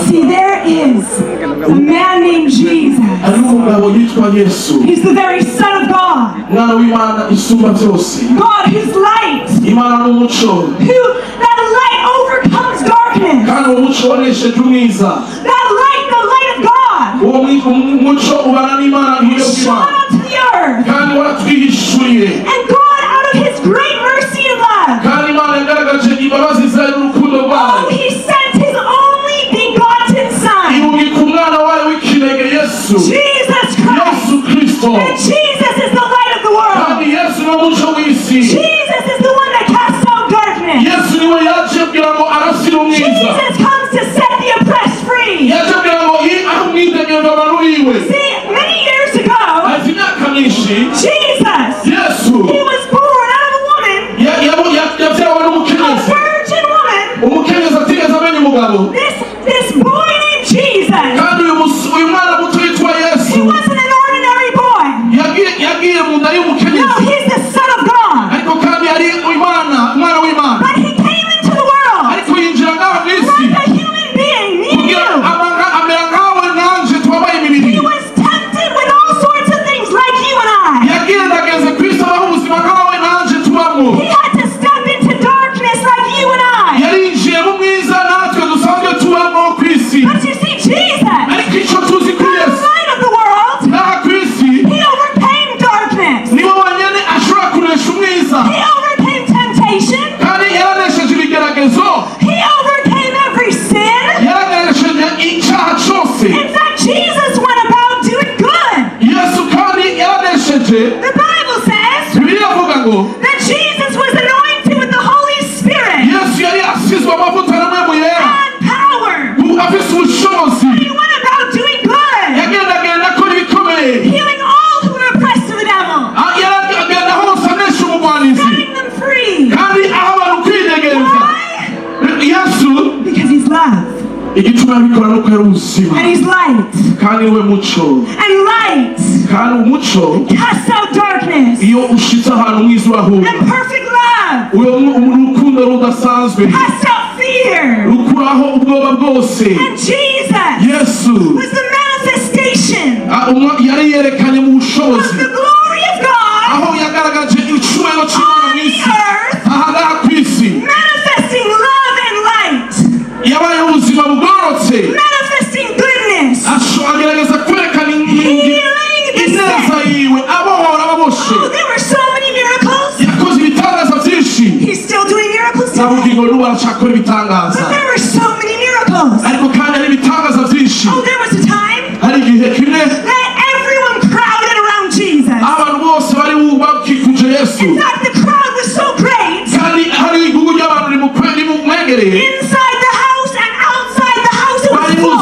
See, there is a man named Jesus. He's the very Son of God. God whose light, that light overcomes darkness. That light, the light of God, shone onto the earth. And God, out of His great mercy and love, He sent His only begotten Son, Jesus Christ. And Jesus is the light of the world. Jesus is the one that casts out darkness. Jesus comes to set the oppressed free. See, many years ago, Jesus, He was born out of a woman, a virgin woman. This boy named Jesus, he wasn't an ordinary boy. No, he's the Son of God. But He came into the world like a human being, me and you. He was tempted with all sorts of things like you and I. He had to step into darkness like you and I. But you see, Jesus, the light of the world, He overcame darkness. He overcame temptation. He overcame every sin. In fact, Jesus went about doing good. The Bible says that Jesus was anointed with the Holy Spirit and power. And He went about doing good, healing all who were oppressed of the devil, setting them free. Why? Because He's love. And He's light. And light casts out darkness. And perfect love casts out fear. And Jesus was the manifestation of the glory of God on the earth, manifesting love and light, manifesting goodness, healing the sick. Oh, there were so many miracles. He's still doing miracles today. But there were so many miracles. Oh, there was a time that everyone crowded around Jesus. In fact, the crowd was so great, inside the house and outside the house it was full.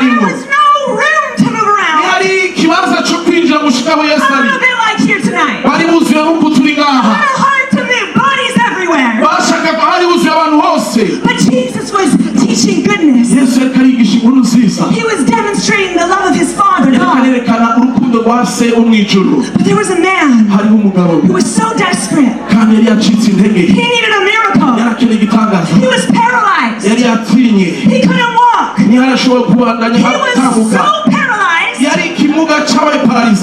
There was no room to move around. A little bit like here tonight. A little hard to move, bodies everywhere. But Jesus was teaching goodness. He was demonstrating the love of His Father, God. But there was a man who was so desperate. He needed a miracle. He was paralyzed. He couldn't walk. He was so paralyzed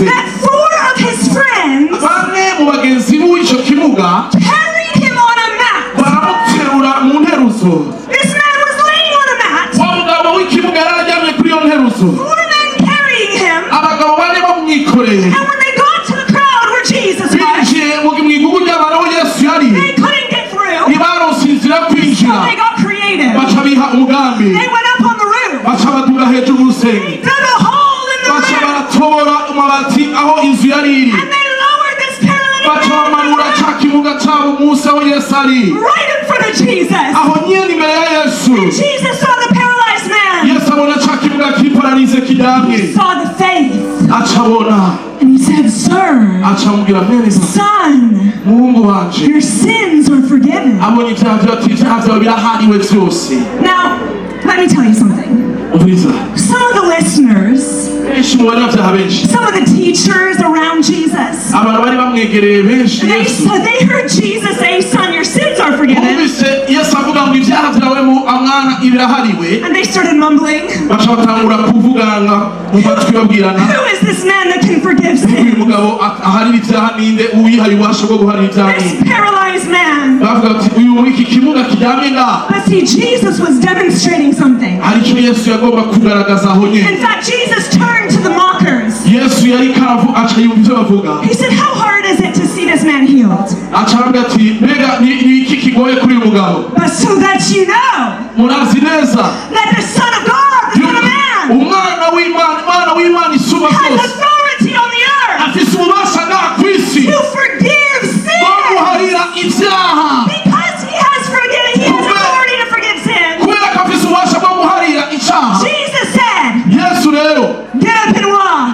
that 4 of his friends carried him on a mat. This man was laying on a mat. 4 men carrying him. And when they got to the crowd where Jesus was, they couldn't get through. So they got creative. They went up on the roof. They dug a hole in the roof. And they lowered this paralytic man right in front of Jesus. And Jesus saw the paralyzed man. He saw the faith. And He said, Sir, son, your sins are forgiven. Now, let me tell you something. Some of the listeners Some of the teachers around Jesus, they heard Jesus say, "Son, your sins are forgiven." And they started mumbling, "Who is this man that can forgive sins? This paralyzed man." But see, Jesus was demonstrating something. In fact, Jesus turned to the mockers. He said, "How hard is it to see this man healed? But so that you know that the Son of God, the Son of Man, has authority on the earth to forgive sins." Because he has forgiven, he has authority to forgive sins. Jesus said, "Get up and walk.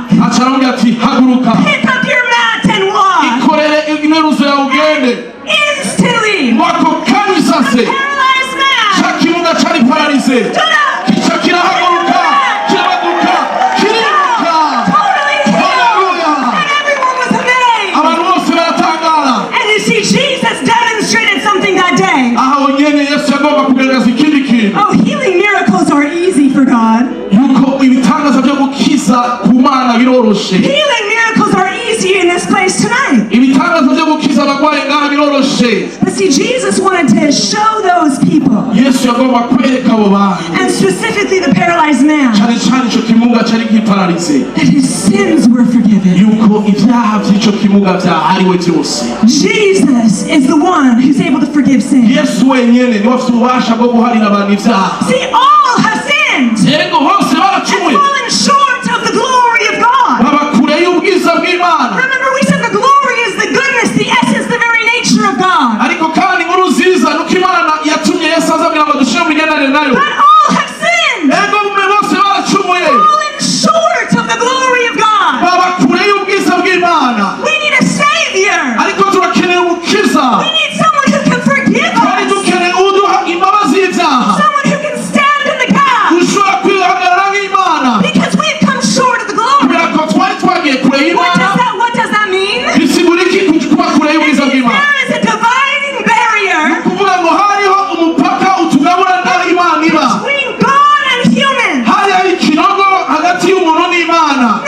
Pick up your mat and walk." Instantly, the paralyzed man stood up. Totally healed. And everyone was amazed. And you see, Jesus demonstrated something that day. Oh, healing miracles are easy for God. Healing miracles are easy in this place tonight. But see, Jesus wanted to show those people, and specifically the paralyzed man, that his sins were forgiven. Jesus is the one who's able to forgive sins. See, all have sinned and fallen short of the glory of God. Remember, we said the glory is the goodness, the essence, the very nature of God. But all have sinned, fallen short of the glory of God. We need a Savior. We need someone who can forgive us. Someone who can stand in the gap. Because we've come short of the glory. What does that mean? There is a dividing barrier between God and human.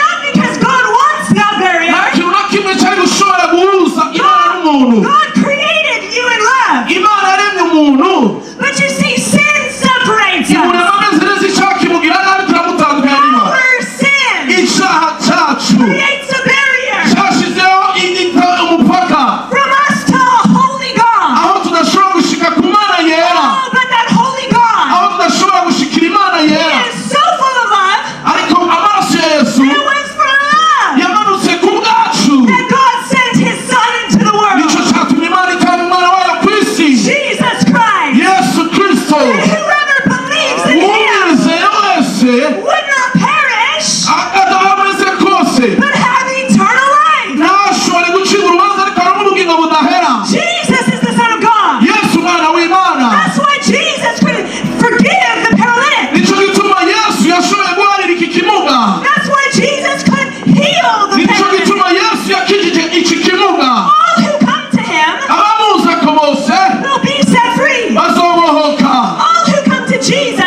Not because God wants that barrier. God created you in love. But you see, sin separates us. Our sin creates a barrier from us to a holy God. Oh, but that holy God, he is so full of love. It was for love that God sent his Son into the world, Jesus Christ. And whoever believes in him would not perish, but have eternal life. Jesus is the Son of God. That's why Jesus could forgive the paralytic. That's why Jesus could heal the paralytic. All who come to him will be set free. All who come to Jesus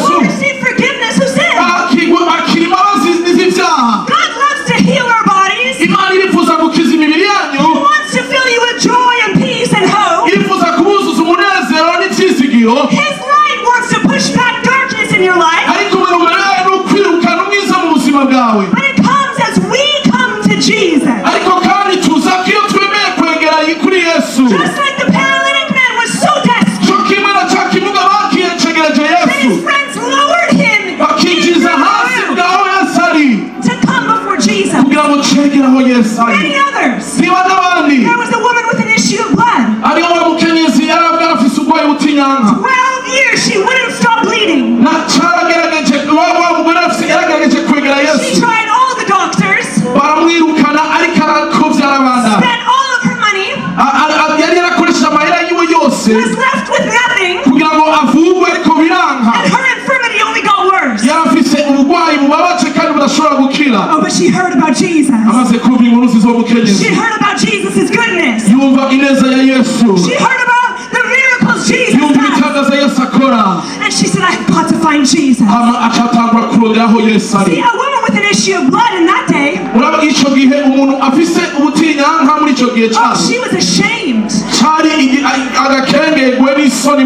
will receive forgiveness of sin. God loves to heal our bodies. He wants to fill you with joy and peace and hope. His light wants to push back darkness in your life. But it comes as we come to Jesus. Just like the paralytic man was so desperate that his friends lowered him to come before Jesus. Many others. There was a woman with an issue of blood. 12 years she wouldn't stop bleeding. She tried all the doctors, spent all of her money, was left with nothing, and her infirmity only got worse. yumvise uwo mukenyezi She heard about Jesus' goodness. yumva ineza ya Yesu She heard about the miracles Jesus yumva does. ibitangaza Yesu akora And she said, I've got to find Jesus. hama acatangura kurondera aho Yesu ari See, a woman with an issue of blood in that day, uraba ico gihe umuntu afise ubutinyanka muri ico gihe oh, cyane she was ashamed. cari agakengegwe n'isoni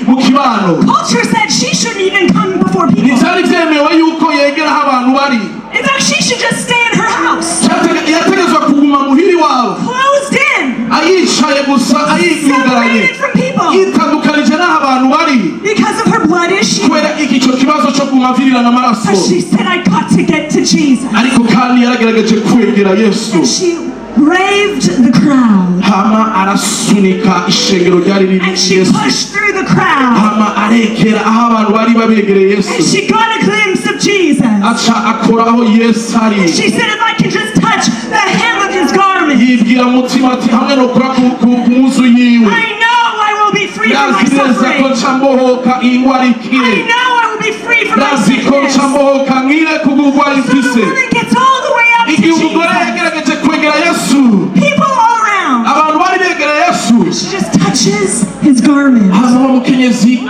mu kibano Culture said she shouldn't even come before people. ntivyari vyemewe yuko yegera aho abantu bari In fact, she should just stay in her house, yategezwa kuguma muhiri wabo closed in, ayicaye gusa ayiyugaranye separated from people yitandukanije n'aho abantu bari because of her blood issue. kubera ico kibazo co kumavirirana amaraso But she said, I got to get to Jesus. ariko kandi yaragerageje kwegera Yesu And she braved the crowd. hama arasunika ishengero ryari riri And she Yesu pushed through the crowd. hama arekera aho abantu bari babegereye And Yesu she got a glimpse of Jesus. aca akora aho Yesu ari She said, if I can just touch the hem of his garment, yibwira mutima ati hamwe no kura ku muzu yiwe I know I will be free from my ndazi neza ko suffering. nca mbohoka ingwara I ikire know I will be free from my ndazi ko sickness. nca mbohoka nkire kubugwara So the mfise woman gets all the way up to igihe umugore Jesus. yagerageje kwegera Yesu People all around. abantu bari begereye Yesu She just touches his garment. haza wa mukenyezi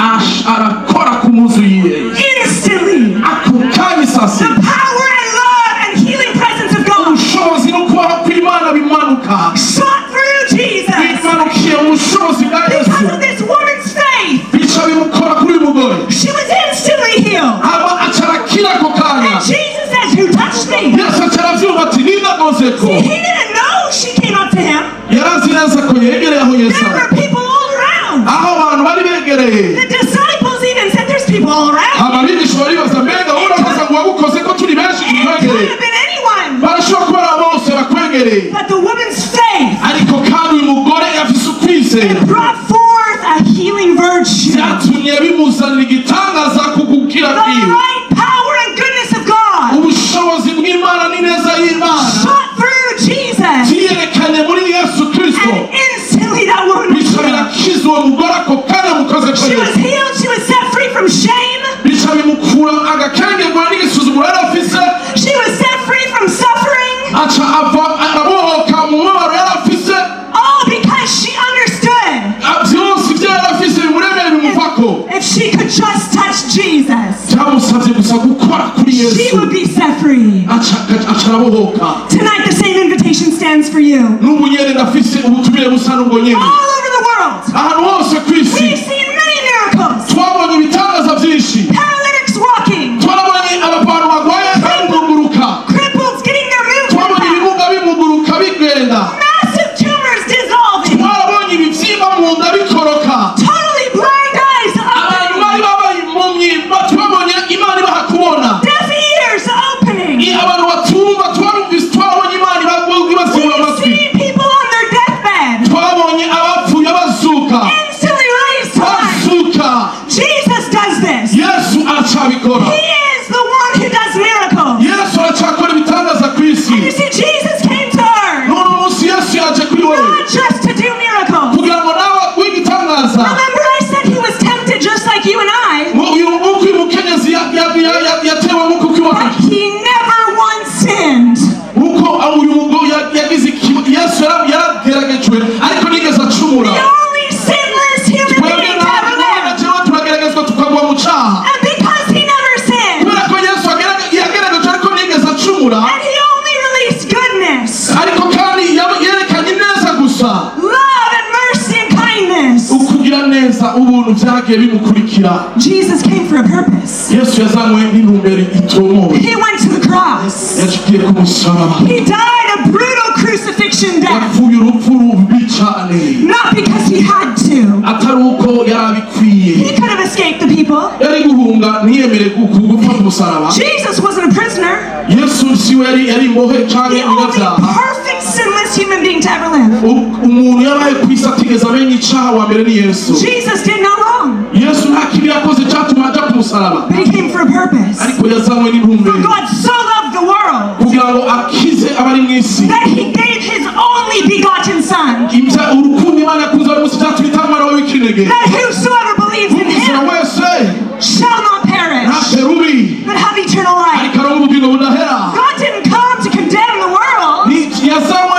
arakora ku muzu yiwe Instantly, ako kanya sase the power and love and healing presence of God ubushobozi no kubaho kw'Imana bimanuka shot through Jesus. bimanukiye mu bushobozi bwa Yesu Because of this woman's faith, bica bimukora kuri uyu mugore she was instantly healed. hama aca arakira ako kanya And Jesus says, who touched me? Yesu aca aravyumva ati ninagozeko See, he didn't know she came up to him. yarazi neza ko yegereye aho Yesu There ari were people all around. aho abantu bari begereye The disciples even said, there's people all around. ababigisha baribaza mbega urabaza ngo wagukoze ko turi benshi It could tukwegereye have been anyone. barashobora kuba ari bose bakwegereye But the woman's faith ariko kandi uyu mugore yafise ukwizera brought forth a healing virtue. byatumye bimuzanira igitangaza ku gukira The kwiwe right power and goodness of God ubushobozi bw'Imana n'ineza y'Imana shot through Jesus. vyiyerekanye muri Yesu Kristo And instantly that woman was bica healed. birakiza uwo mugore ako kanya mukoze ko She was Yesu healed. She was set free from shame. bica bimukura agakengegwa n'igisuzuguro yari afise She was set free from suffering. aca arabohoka mu mubabaro yari afise All because she understood vyose ivyo yari afise bimuremeye bimuvako if she could just touch Jesus, vyamusavye gusa gukora kuri she Yesu would be set free. aca arabohoka Tonight, the same invitation stands for you. n'ubu nyene ndafise ubutumire busa n'ubwo nyene All over the world, ahantu hose kw'isi we've seen many miracles. twabonye ibitangaza vyinshi Paralytics walking, twabonye abantu bagwaye bamuguruka cripples getting their twabonye movement ibimuga bimuguruka bigenda back, massive tumors dissolving, twabonye ibivyimba mu nda bikoroka totally blind eyes abantu opening, bari babaye impumyi twabonye Imana ibaha kubona deaf ears opening. abantu batumva twabonye Imana ibazibura We've amatwi seen people on their deathbed twabonye abapfuye bazuka instantly raised to life. bazuka Jesus does this. Yesu aracabikora He is the one who does miracles. Yesu aracakora ibitangaza kw'isi You see, Jesus came to earth none umunsi Yesu yaje kuri wewe not just to do miracles. kugira ngo nawe wigitangaza Remember, I said he was tempted just like you and I, uko uyu mukenyezi yatewe nk'uko but iwacu he never once sinned. uko uyu mugabo yagize Yesu yarageragejwe ariko nigeze acumura The only sinless human twebwe being to ever live. nawe turageragezwa tukagwa mu caha And because he never sinned, kubera ko Yesu yageragejwe ariko nigeze acumura and he only released goodness, ariko kandi yerekanye neza gusa love, and mercy and kindness. ukugira neza ubuntu vyagiye bimukurikira Jesus came for a purpose. Yesu yazanywe n'intumbero itomoye He went to the cross. yaciye ku musaraba He died a brutal crucifixion death, yapfuye urupfu rubi cane not because he had to. atari uko yari abikwiye He could have escaped the people. yari guhunga ntiyemere gupfa ku musaraba Jesus wasn't a prisoner. Yesu siwe yari imbohe canke The only umunyavyaha perfect sinless human being to ever live. umuntu yabaye kw'isi atigeze amenya icaha wa mbere ni Yesu Jesus did no wrong, Yesu nta kibi yakoze catuma aja ku musaraba but he came for a purpose. ariko yazanywe For n'intumbero God so loved the world kugira ngo akize abari mw'isi that he gave his only begotten Son, urukundo Imana yakunze abari mw'isi vyatumye itanga umwana we w'ikinege that whosoever believes in umuzima him wese shall not perish, ntapfe rubi but have eternal life. ariko aronka ubugingo budahera God didn't come to condemn the world. yazanywe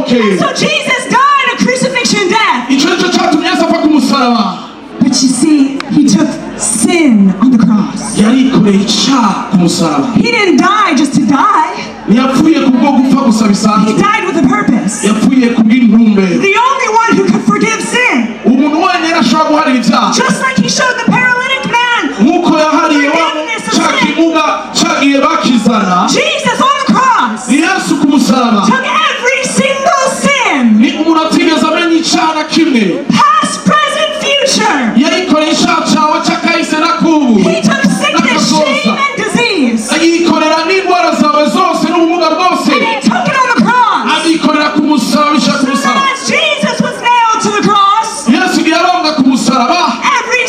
bishoboke. So Jesus died a crucifixion death. Ico nico catumye Yesu apfa ku musaraba. But you see, he took sin on the cross. Yarikoreye icaha ku musaraba. He didn't die just to die. Ntiyapfuye kubwo gupfa gusa He bisanzwe. died with a purpose. Yapfuye kubw'intumbero. The only one who could forgive sin. Umuntu wenyine ashobora guharira ivyaha. Just like he showed the paralytic man. Nk'uko yahariye wa ca kimuga cagiye bakizana. Jesus on the cross Ni Yesu ku musaraba. took every single sin. Ni umuntu atigeze amenya icaha na kimwe. Past, present, future. Yayikoreye icaha cawe c'akahise n'akubu. He took sickness, shame, and disease. Ayikorera n'indwara zawe zose n'ubumuga bwose. And he took it on the cross. Abikorera ku musaraba bishaka So umusaraba. as Jesus was nailed to the cross, Yesu yabambwa ku musaraba. every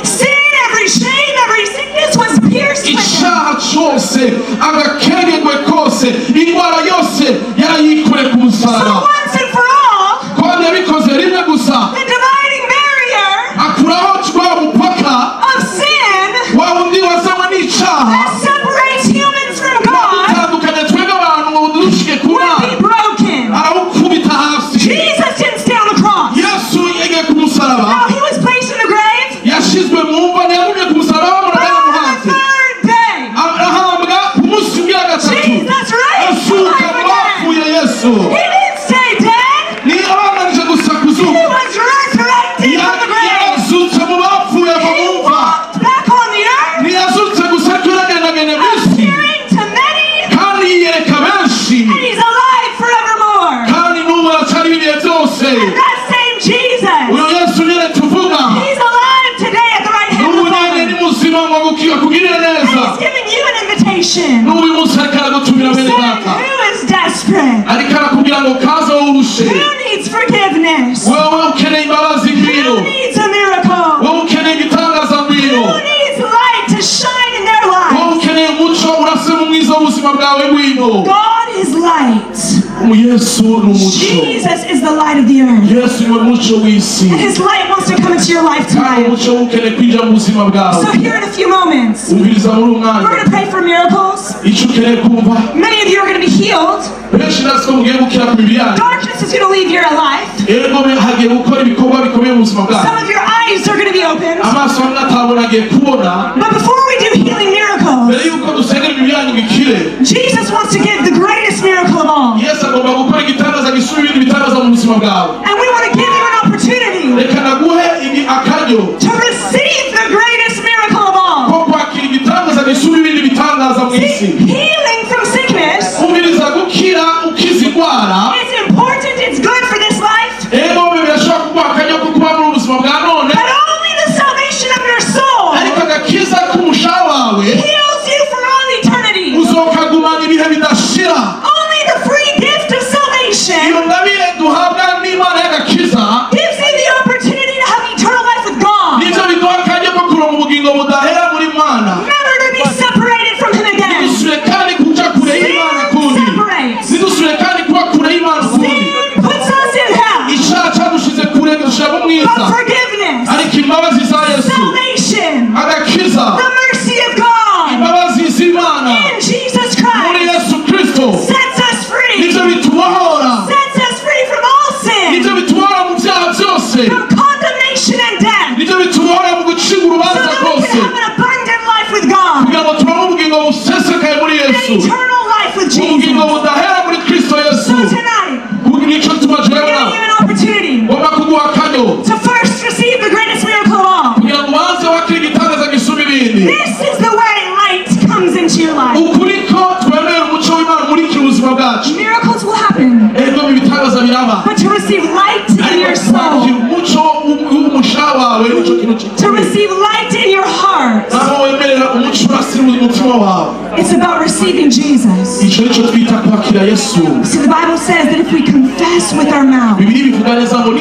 sin, every shame, every sickness was pierced with him. Icaha cose, agakenyegwe kose, indwara yose yarayikoreye ku So musaraba. once and for all, Kandi yabikoze rimwe gusa. the dividing barrier Akuraho rwa mupaka of sin wa wundi wazanywe n'icaha. that separates humans from God Utandukanye twebwe abantu ngo dushike ku would Mana. be broken. Arawukubita hasi. Jesus didn't stay on the cross. Yesu yegeye ku musaraba. No, he was placed in the grave. Yashizwe mu mva ntiyagumye ku musaraba But bamuragana on the muhanzi. third day, Arahambwa ku munsi ugira gatatu. Jesus raised to Asuka life mu again. bapfuye Yesu. He didn't stay dead. Ni abananije gusa He kuzuka. was resurrected from the grave. Yazutse mu bapfuye mu He mva. walked back on the earth, Ntiyazutse gusa turagendagenda mu isi. appearing to many, Kandi yiyereka benshi. and he's alive forevermore. Kandi n'ubu aracari ibihe byose. That same Jesus, Uyo Yesu nyene tuvuga. he's alive today at the right hand of N'ubu the nyene Father. ni muzima ngo akugirire And neza. he's giving you an invitation. N'ubu uyu munsi ariko aragutumira He's bene saying, data. who is desperate? Ariko arakubwira ngo kaze wowe urushe. Who needs forgiveness? Wewe ukeneye imbabazi ngwino. Who needs a miracle? Wowe ukeneye igitangaza ngwino. Who needs light to shine in their Wowe lives? ukeneye umuco urase mu mwiza w'ubuzima bwawe ngwino. God is light. Yesu ni umuco. Jesus is the light of the earth. Yesu niwe muco w'isi. And his light wants to come into your life Kandi tonight. umuco ukeneye kwinjira mu buzima bwawe. So here in a few moments, Umviriza muri we're umwanya. going to pray for miracles. Icyo ukeneye kumva. Many of you are going to be healed. Benshi ndazi ko mugiye gukira ku mibiri yanyu. Darkness is going to leave your life. Ego hagiye gukora ibikorwa bikomeye mu buzima bwawe. Some of your eyes are going to be opened. Amaso amwe atabona agiye kubona. But before we do healing miracles, Mbere yuko dusengera imibiri yanyu ngo ikire. Jesus wants to give the greatest miracle of all. Yesu agomba gukora igitangaza gisumba ibindi bitangaza mu buzima bwawe. And we want to give you an opportunity Reka naguhe akaryo to receive the greatest miracle of all. ko kwakira igitangaza gisumba ibindi bitangaza mu isi. Healing from sickness Umviriza gukira ukiza indwara. is important, it's good for this life, Ego birashobora kuguha akaryo ko kuba mu buzima bwa none. but only the salvation of your soul Ariko agakiza k'umushaha wawe heals you for all eternity. uzokagumana ibihe bidashira. Only the free gift of salvation Iyo ngabire duhabwa n'Imana y'agakiza gives you the opportunity to have eternal life with God, nivyo biduha akaryo ko kuronka ubugingo budahera muri Mana. never to be separated from Him again. Ntidusubire kandi kuja kure y'Imana Sin kundi. separates. Ntidusubire kandi kuba kure y'Imana kundi. Sin puts us in hell. Icaha cadushize kure dushira mu mwiza. But forgiveness, Ariko imbabazi za Yesu, salvation, agakiza, the mercy of God imbabazi z'Imana in Jesus muri Christ Yesu Kristo sets us free, nivyo bitubohora. sets us free from all Nivyo sin, bitubohora mu vyaha vyose. from condemnation and death, Nivyo bitubohora mu gucibwa so urubanza that we rwose. can have an abundant life with God, Kugira ngo turonke ubugingo busesekaye muri an Yesu. eternal life with Ubugingo Jesus. budahera muri Kristo Yesu. So tonight, Nico tuma we're jewe giving you an opportunity ngomba kuguha akaryo to first receive the greatest miracle of all. kugira ngo ubanze wakire igitangaza gisumba ibindi. This is the way light comes into your life. Ukuri ko twemera umuco w'Imana umurikira ubuzima bwacu. Miracles will happen, Ego ibitangaza biraba. but to receive light in your Ariko soul, kwakira umuco w'umushaha wawe nico kintu to gikomeye. receive light in your heart, Naho wemerera umuco urasira umutima wawe. it's about receiving Jesus. Ico nico twita kwakira Yesu. See, the Bible says that if we confess with our mouth Bibiri bivuga neza ngo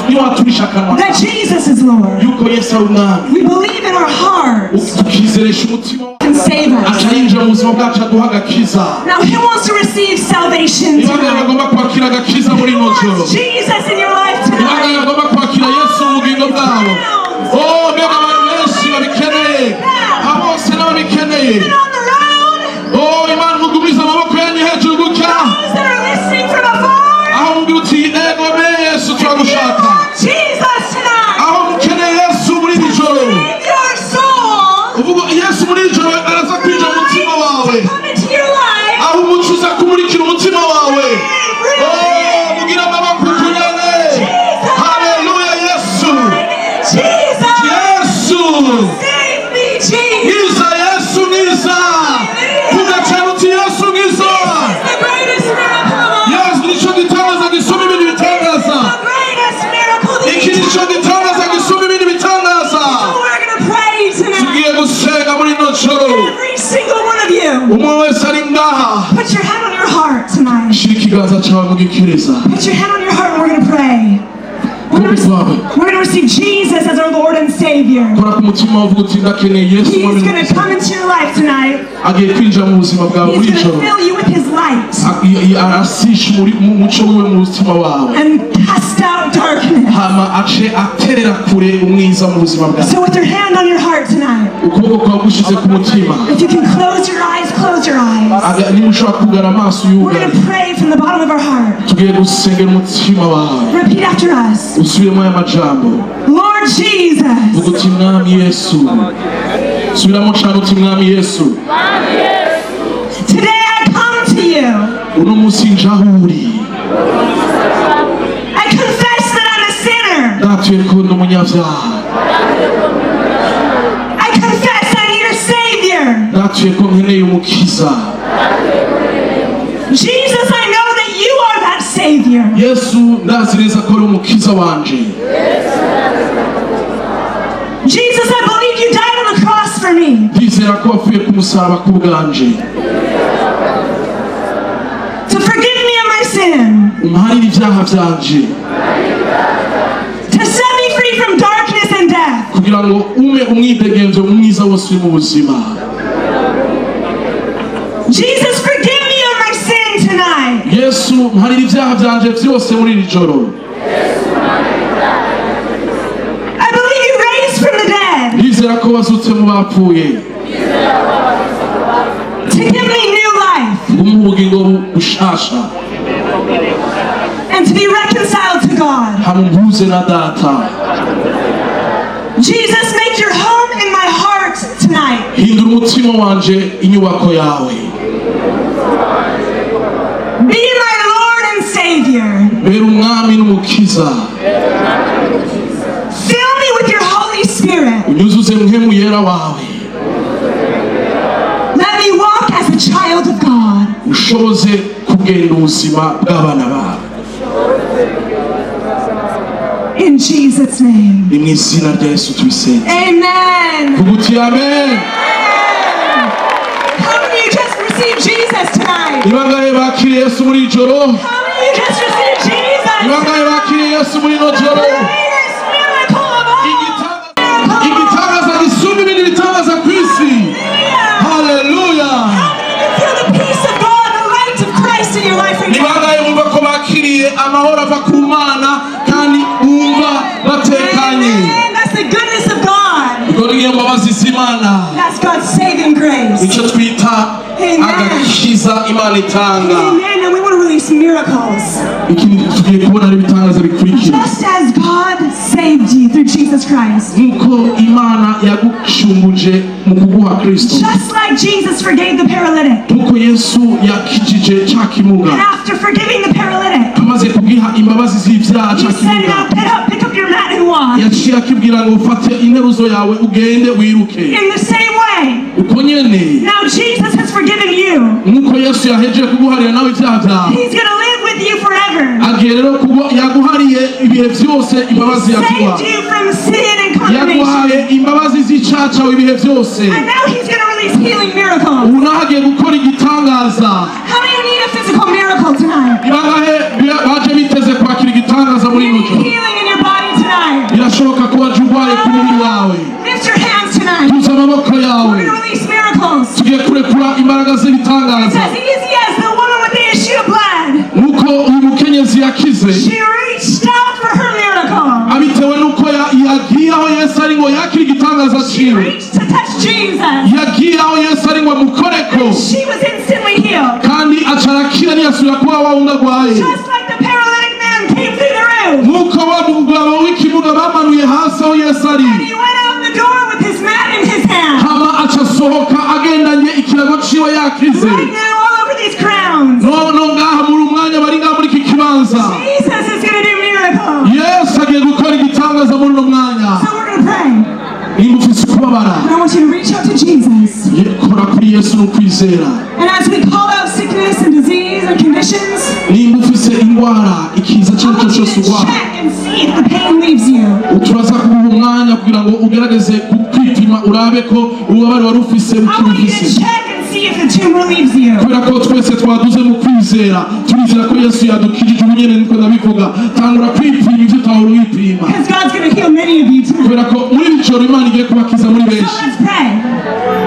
niwaturisha akanwa that Jesus is Lord, yuko Yesu ari umwami, we believe in our hearts tukizeresha umutima wawe, and save us. aca yinjira mu buzima bwacu aduha agakiza. Now, who wants to receive salvation Niba nawe tonight? agomba kwakira agakiza muri Who ino joro. wants Jesus in your life Niba nawe tonight? agomba kwakira Yesu mu bugingo bwabo. Oh, mbega abantu benshi babikeneye. Abo bose n'ababikeneye. Even on the road, Oh, Imana mugumize amaboko yanyu hejuru gutya. those that are listening from afar, joro. Every single one of you. Umwe wese ari ngaha. Put your hand on your heart tonight. Shira ikiganza cyawe mu gikiriza. Put your hand on your heart and we're going to pray. We're going to receive Jesus as our Lord and Savior. He's going to come into your life tonight. He's going to fill you with His light. And cast out darkness. So with your hand on your heart tonight, if you can close your eyes, close your eyes. We're going to pray from the bottom of our heart. Repeat after us. Lord Jesus. Today I come to you. I confess that I'm a sinner. I confess I need a Savior. Jesus, I know that you are that Savior. Jesus, I believe you died on the cross for me. To forgive me of my sin. To set me free from darkness and death. Jesus, forgive me of my sin tonight. I believe you raised from the dead. To give me new life. And to be reconciled to God. Jesus, make your home in my heart tonight. Be my Lord and Savior. Fill me with your Holy Spirit. Let me walk as a child of God. In Jesus' name. Amen. Amen. How many of you just received Jesus tonight? How many of you just received Jesus? The greatest miracle of all. Hallelujah. How many of you feel the peace of God, the light of Christ in your life right now? Amen. That's the goodness of God. That's God's saving grace. Amen. Amen. And we want to release miracles. Just as God saved you through Jesus Christ. Just like Jesus forgave the paralytic. And after forgiving the paralytic, He said, now pick up your mat and walk. In the same way, now Jesus has forgiven you. He's going to live with you forever. He saved you from sin and condemnation. And now He's going to release healing miracles. How many need a physical miracle tonight? Healing in your body tonight. Lift your hands tonight. We're going to release miracles. It says, easy as the woman with the issue of blood. She reached out for her miracle. She reached to touch Jesus. And she was instantly healed. Just like the paralytic man came through the roof. And he went out the door with his mat in his hand. Right now, all over these crowns. Jesus is going to do miracles. So we're going to pray. And I want you to reach out to Jesus. And as we call out sickness and disease and conditions, I want you to check and see if the pain leaves you. urabe ko ububabare wari ufise I want you to bukibufise check and see if the tomb relieves you. kubera ko twese twaduze mu kwizera turizera ko yesu yadukijije ubunyene niko ndabivuga tangura kwipima ivyo utahora wipima Because God's going to heal many of you tonight. kubera ko muri iri joro imana igiye kubakiza muri So benshi let's pray.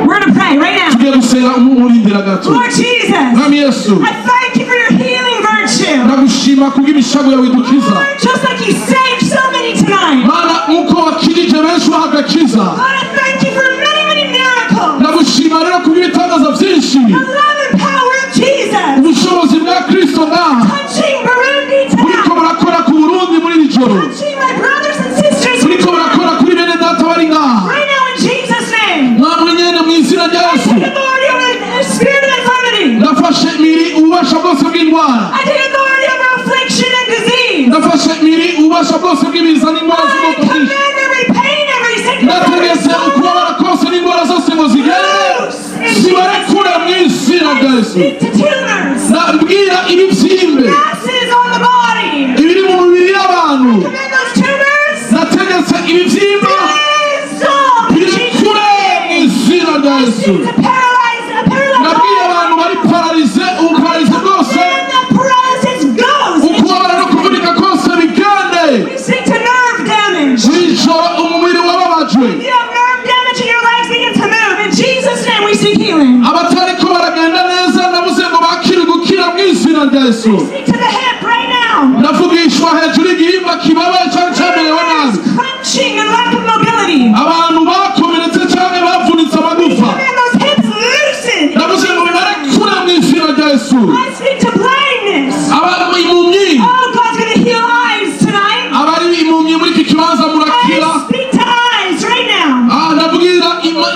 We're going to pray right now. tugiye gusenga umurindira gato Lord Jesus, mwami yesu I thank you for your healing virtue. ndagushima kubw'imishago yawe idukiza Lord, just like you saved so many tonight. mana nkuko wakijije benshi wahagakiza Lord, I thank you for many, many miracles. ndagushima rero kubw'ibitangaza byinshi The love and power of Jesus. ubushobozi bwa kristo ngaha Touching Burundi buriko tonight. burakora ku burundi muri iri joro Touching my brothers and sisters buriko burakora kuri bene data bari ngaha right now in Jesus' name. mwami nyene mu izina rya I yesu take authority over the spirit of infirmity. ndafashe miri ububasha bwose bw'indwara I take authority over affliction and disease. ndafashe miri ububasha bwose bw'ibiza n'indwara I z'ubwoko bwinshi command every pain, every sickness, every ndategetse ukubabara kose n'indwara zose ngo zigende zibarekure mu izina rya yesu speak to tumors, ndabwira ibibyimbe masses on the body. ibiri mu mibiri y'abantu Command those tumors ndategetse ibibyimba dissolve in biri Jesus' kure mu name. izina rya yesu To paralyze a paralyzed ndabwiye abantu bari pararize ubuparize bwose and the paralysis goes. ukubabara no kuvunika kose bigende We speak to nerve damage. ijoro umubiri wababajwe If you have nerve damage in your legs, begin to move. In Jesus' name, we speak healing. abatariko baragenda neza ndavuze ngo bakire gukira mu izina rya yesu Speak to the hip right now. ndavugishwa hejuru y'igihimba kibabaye cyangwa cyamerewe nabi Crunching and lack of mobility. abantu bakomeretse cyangwa bavunitse amagufa Command those hips loosen. ndavuze ngo bibarekure mu izina rya yesu I speak to blindness. abantu impumyi Oh, God's going to heal eyes tonight. abari impumyi muri iki kibanza murakira I speak to eyes right now. ndabwira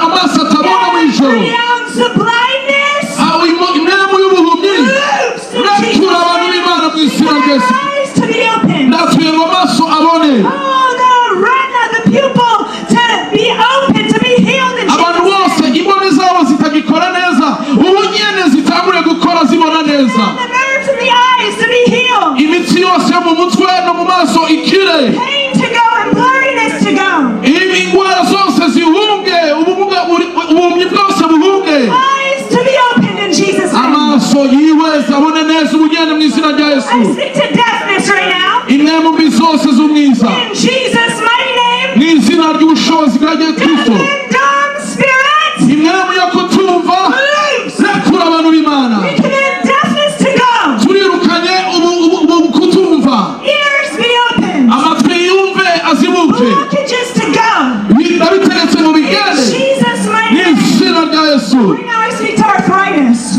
amaso atabona mu ijoro Every ounce of blindness. imwemu y'ubuhumyi Loose in rekura Jesus' abantu b'imana mu izina rya yesu eyes to be open. ndatuye ngo amaso abone Oh, the retina, the pupil to be open, to be healed in abantu Jesus' bose name. imboni zabo zitagikora neza ubu nyene zitangure gukora zibona neza The nerves in the eyes to be healed. imitsi yose yo mu mutwe no mu maso ikire Pain to go and blurriness to go. indwara zose zihunge ubuhumyi bwose buhunge Eyes to be opened in Jesus' name. amaso yiweze abone neza ubugende mu izina rya yesu I speak to deafness right now. imwemu mbi zose z'umwiza In Jesus' mighty name. mu izina ry'ubushobozi bwa yesu kristo And dumb spirits. imwemu yo kutumva rekura abantu b'imana We command deafness to go. turirukanye ubu kutumva Ears be opened. amatwi yumve azibuke Blockages to go. ndabitegetse mu In bigende Jesus' mighty mu name. izina rya yesu Right now I speak to arthritis.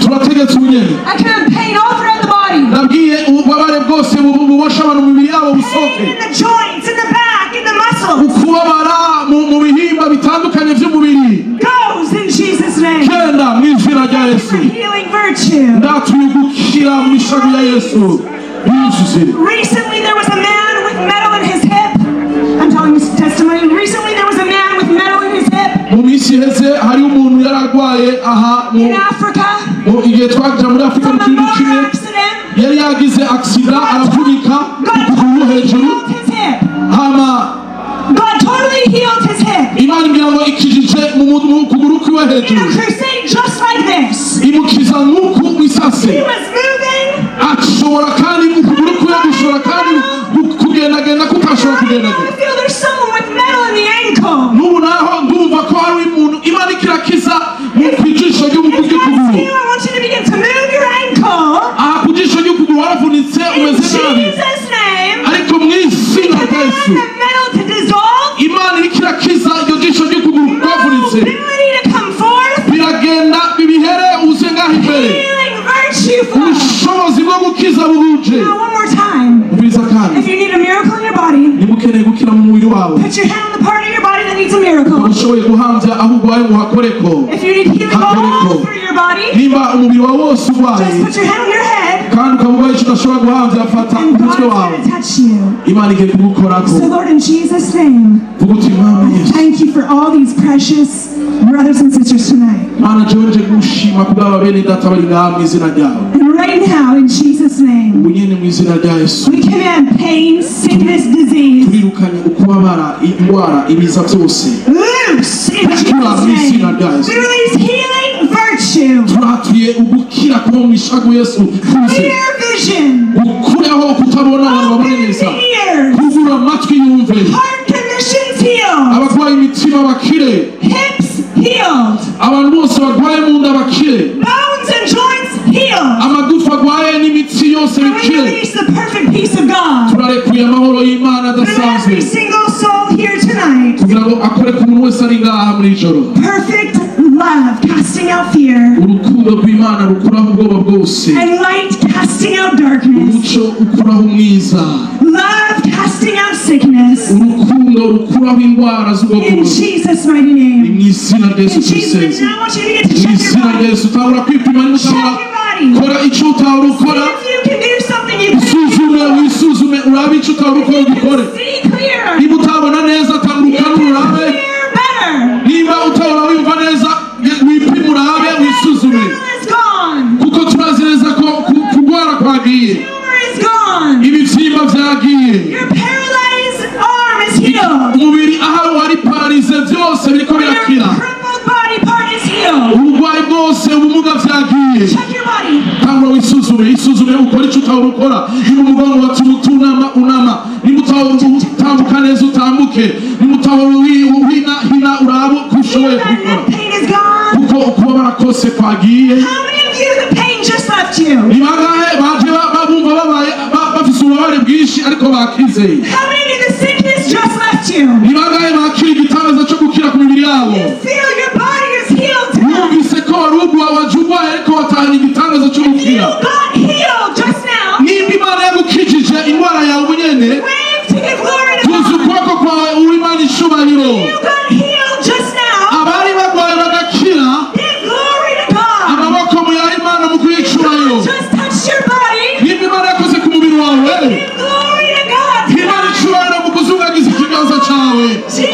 turategetse ubunyene I command pain all throughout the body. ndabwiye ububabare bwose bubosha abantu mu mibiri yabo busohoke Pain in the joints, in the back, in the muscles. ukubabara mu bihimba bitandukanye by'umubiri Goes in Jesus' name. genda mu izina rya yesu For healing virtue. ndatuye gukira mu mishago ya yesu yuzuze Recently there was a man with metal in his hip. I'm telling this testimony. Recently there was a man with metal in his hip mu minsi iheze hari umuntu yari arwaye aha in Africa igihe twajya muri afurika mu from a gihugu motor kimwe accident. yari yagize agisida aravunika God ukuguru totally hejuru healed his hip. hama God totally healed his hip. imana imbwira ngo ikijije mu kuguru kwiwe In a hejuru crusade just like this. imukiza nk'uku isase He was moving. ashobora kandi mu kuguru kwiwe gushobora kandi kugendagenda kutashobora I kugendagenda feel there's someone with metal in the ankle. n'ubu naho ndumva ko hari umuntu imana ikirakiza ku ijisho If that's ry'ukuguru you, I want you to begin to move your ankle. aha ku jisho ry'ukuguru waravunitse In umeze nabi Jesus' name. ariko mu izina rya Command yesu the metal to dissolve. imana iriko irakiza iryo jisho ry'ukuguru rwavunitse Mobility to come forth. biragenda bibihere uze ngaho imbere Healing virtue flow. ubushobozi bwo gukiza bubuje Now one more time. umviriza kandi If you need a miracle in your body, niba ukeneye gukira mu mubiri wawe put your hand on the part of your body that needs a miracle. ushoboye guhamvya aho urwaye ngo uhakoreko If you need healing all through your body, nimba umubiri wawe wose urwaye just put your hand on your head kandi ukaba urwaye icyo udashobora guhamvya fata and God umutwe is wawe going to touch you. imana igiye kugukorako So Lord, in Jesus' name, vuga uti mwami I yesu thank you for all these precious brothers and sisters tonight. mana Mana jonje gushima kubaba bene data bari ngaha mu izina ryawe. And right now, in Jesus' name, Ubu nyene mu izina rya Yesu. we command pain, sickness, disease, Turirukanye ukubabara, indwara, ibiza byose. loose in Jesus' name. We release healing virtue, Turatuye ugukira kuba mu ishago Yesu. clear vision, Ukureho kutabona abantu babone neza. ears, Kugura amatwi yumve. heart conditions healed, Abarwaye imitima bakire. hips healed, Abantu bose barwaye mu nda bakire. bones and joints healed. Amagufa arwaye n'imitsi yose And we bikire. release the perfect peace of God Turarekuye amahoro y'Imana through adasanzwe every single soul here tonight. kugira ngo akore ku muntu wese ari ngaha muri ijoro. Perfect love casting out fear, Urukundo rw'Imana rukuraho ubwoba bwose. and light casting out darkness. Umuco ukuraho umwiza. Love casting out sickness. Urukundo rukuraho indwara z'ubwoko In bwose. Jesus' mighty Ni name. mu izina rya Yesu In Jesus' Kristo. name. Now I want you to get to Mu check your izina rya body. Yesu utahora kwipima niba Check utabura your body. kora icyo utahora See ukora. if you can do something you can Usuzume wisuzume urabe icyo utahora ukora ugikore. see clear. Niba utabona neza tambuka urabe. Hear better. Niba utahora wumva neza wipime urabe wisuzume. Tumor is gone. Kuko turazi neza ko kurwara kwagiye. Tumor is gone. Ibibyimba byagiye. Your paralyzed arm is healed. Umubiri aho wari pararize byose biriko Your birakira. crippled body part is healed. Uburwayi bwose ubumuga byagiye. Check your body. Tangura isuzume ukora icyo utahora ukora. Niba umugongo wati unama. Niba utahora utambuka neza utambuke. Niba utahora hina urabe ko ushoboye kubikora. That pain is gone. Kuko ukubabara kose kwagiye. How many of you, the pain just left you? Ni bangahe baje babumva babaye bafise ububabare bwinshi ariko bakize. How many of you, the sickness just left you? Ni bangahe bakira igitangaza cyo gukira ku mibiri yabo. Feel your body is healed tonight. Numvise ko wari urwaye ariko watahanye igitangaza cyo You gukira. got healed just now. Nimba Imana yagukijije indwara yawe ubunyene, Wave to give glory to tuzi God. ukuboko kwawe uha Imana icubahiro. You got healed just now. Abari barwaye bagakira, Give glory to God. amaboko muyaha Imana mu kuyiha icubahiro. Just touch your body. Nimba Imana yakoze ku mubiri wawe, Give glory to God. Imana icubahiro mu kuzungagiza ikiganza cyawe.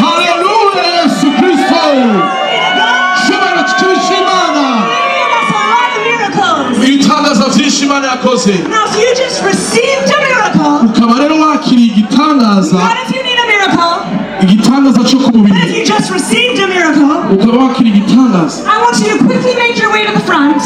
Haleluya Yesu Kristo. Glory to God. Shobora tukirisha Imana. That's a lot of miracles. Ibitangaza byinshi Imana yakoze. Now, if you just received a miracle, Ukaba rero wakiriye igitangaza, not if you need a miracle, igitangaza cyo ku but if mubiri. you just received a miracle, Ukaba wakiriye igitangaza. I want you to quickly make your way to the front,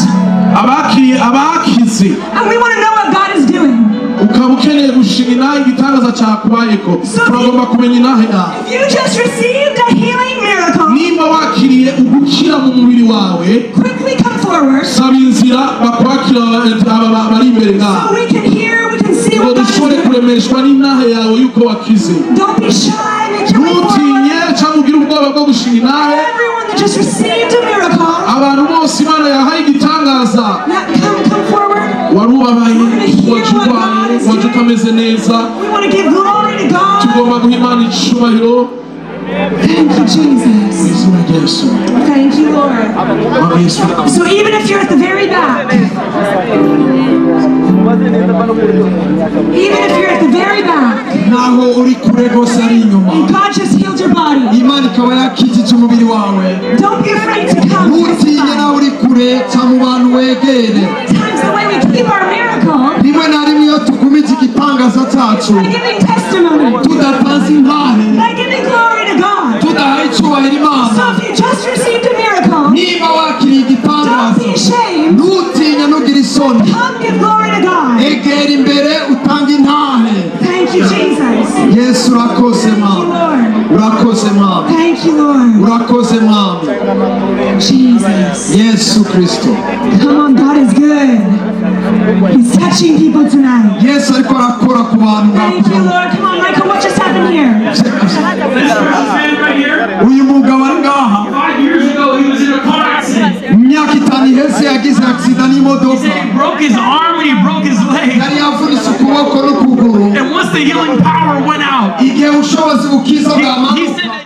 Abakize. and we want to know what God is doing. Ukaba ukeneye gushinga inaha igitangaza cyakubayeko. Turagomba kumenya inaha yawe. If you just received a healing miracle, Nimba wakiriye ugukira mu mubiri wawe, quickly come forward saba inzira bakwakira bari imbere so ngawe. we can hear, we can see Ngo what God is dushobore doing. kuremeshwa n'inaha yawe yuko wakize. Don't be shy, make your way forward. Ntutinye cyangwa ugire ubwoba bwo gushinga inaha. Everyone that just received a miracle, Abantu bose Imana yahaye igitangaza. come forward. Warubabaye, waje urwaye, waje utameze neza. We want to give glory to God. Tugomba guha Imana icubahiro. Thank you, Jesus. Mu izina rya Yesu. Thank you, Lord. Mwami Yesu. So even if you're at the very back, even if you're at the very back, naho uri kure rwose ari inyuma and God just healed your body, imana ikaba yakijije umubiri wawe don't be afraid to come. ntutinye Testify. nawe uri kure ca mu bantu wegere Sometimes the way we keep our miracle rimwe na rimwe iyo tugumije igitangaza cyacu by giving testimony, tudatanze intahe by giving glory to God. tudahaye icyubahiro imana So if you just received a miracle, niba wakiriye don't igitangaza be ashamed. ntutinye ntugire isoni Come give glory to God. egera imbere utange intahe Thank you, Jesus. yesu urakoze Thank you, mwami Lord. urakoze mwami Thank you, Lord. urakoze mwami Jesus. yesu kristo Come on, God is good. He's touching people tonight. yesu ariko arakora ku bantu Thank you, ngapfa Lord. Come on, Michael, what just happened here? uyu mugabo ari ngaha 5 years ago, he was in a car accident. mu myaka itanu iheze yagize agisida He n'imodoka said he broke his arm and he broke his leg. yari yavunitse ukuboko n'ukuguru And once the healing power went out, igihe ubushobozi bukiza he bwamanuka said